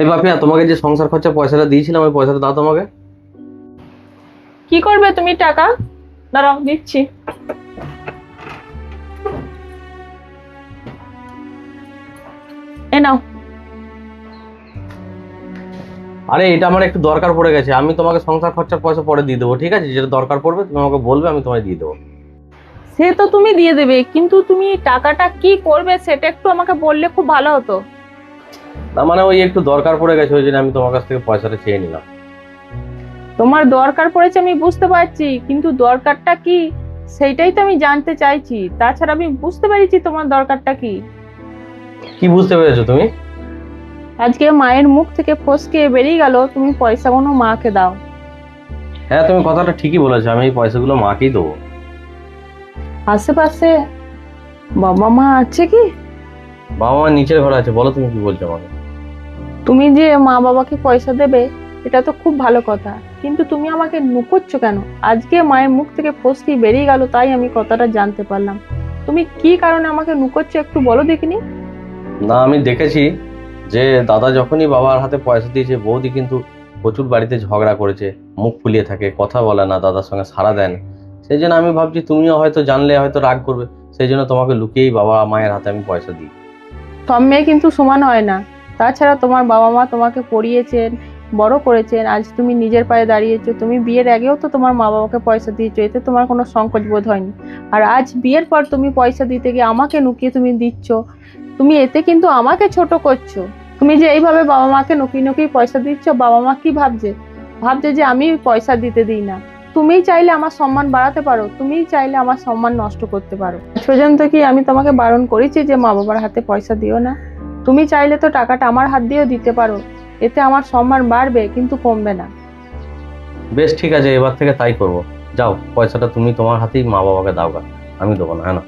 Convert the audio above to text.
এই পাপিয়া, তোমাকে যে সংসার খরচা পয়সাটা দিয়েছিলাম ওই পয়সাটা দাও তোমাকে। কি করবে তুমি টাকা? দাঁড়াও, দিচ্ছি। এ নাও। আরে এটা আমার একটু দরকার পড়ে গেছে, আমি তোমাকে সংসার খরচার পয়সা পরে দিয়ে দেবো, ঠিক আছে? যেটা দরকার পড়বে তুমি আমাকে বলবে, আমি তোমায় দিয়ে দেবো। সে তো তুমি দিয়ে দেবে, কিন্তু তুমি টাকাটা কি করবে সেটা একটু আমাকে বললে খুব ভালো হতো। তার মানে ওই একটু দরকার পড়ে গেছে, ওই জন্য আমি তোমার কাছ থেকে পয়সাটা চেয়ে নিলাম। তোমার দরকার পড়েছে আমি বুঝতে পারছি, কিন্তু দরকারটা কি সেইটাই তো আমি জানতে চাইছি। তাছাড়া আমি বুঝতে পেরেছি তোমার দরকারটা কি। কি বুঝতে পেরেছো তুমি? আজকে মায়ের মুখ থেকে ফসকে বেরিয়ে গেল তুমি পয়সাগুলো মাকে দাও। হ্যাঁ, তুমি কথাটা ঠিকই বলেছো, আমি এই পয়সাগুলো মাকেই দেবো। আশেপাশে বাবা মা আছে কি? বাবা মা নিচের ঘরে আছে, বলো তুমি কি বলছো আমাকে। তুমি যে মা বাবাকে পয়সা দেবে এটা তো খুব ভালো কথা, কিন্তু তুমি আমাকে নুকোচ্ছ কেন? আজকে মায়ের মুখ থেকে ফসকি বেরিয়ে গেল, তাই আমি কথাটা জানতে পারলাম। তুমি কি কারণে আমাকে নুকোচ্ছ একটু বলো দেখিনি। না, আমি দেখেছি যে দাদা যখনই বাবার হাতে পয়সা দিয়েছে বৌদি কিন্তু প্রচুর বাড়িতে ঝগড়া করেছে, মুখ ফুলিয়ে থাকে, কথা বলে না, দাদার সঙ্গে সাড়া দেন। সেই জন্য আমি ভাবছি তুমিও হয়তো জানলে হয়তো রাগ করবে, সেই জন্য তোমাকে লুকিয়েই বাবা মায়ের হাতে আমি পয়সা দিই। সব মেয়ে কিন্তু সমান হয় না। তাছাড়া তোমার বাবা মা তোমাকে পড়িয়েছেন, বড় করেছেন, আজ তুমি নিজের পায়ে দাঁড়িয়েছো। তুমি বিয়ের আগেও তো তোমার মা বাবাকে পয়সা দিয়েছো, এতে তোমার কোনো সংকোচ বোধ হয়নি। আর আজ বিয়ের পর তুমি পয়সা দিতে গিয়ে আমাকে নুকিয়ে তুমি দিচ্ছ। তুমি এতে কিন্তু আমাকে ছোট করছো। তুমি যে এইভাবে বাবা মাকে নুকিয়ে নুকিয়ে পয়সা দিচ্ছ, বাবা মা কি ভাবছে? ভাবছে যে আমি পয়সা দিতে দিই না। তুমিই চাইলে আমার সম্মান বাড়াতে পারো, তুমিই চাইলে আমার সম্মান নষ্ট করতে পারো। আজ পর্যন্ত কি আমি তোমাকে বারণ করেছি যে মা বাবার হাতে পয়সা দিও না? তুমি চাইলে তো টাকাটা আমার হাত দিয়েও দিতে পারো, এতে আমার সম্মান বাড়বে কিন্তু কমবে না। বেশ ঠিক আছে, এবার থেকে তাই করবো। যাও, পয়সাটা তুমি তোমার হাতেই মা বাবাকে দাও গা, আমি দেবো না, হ্যাঁ না?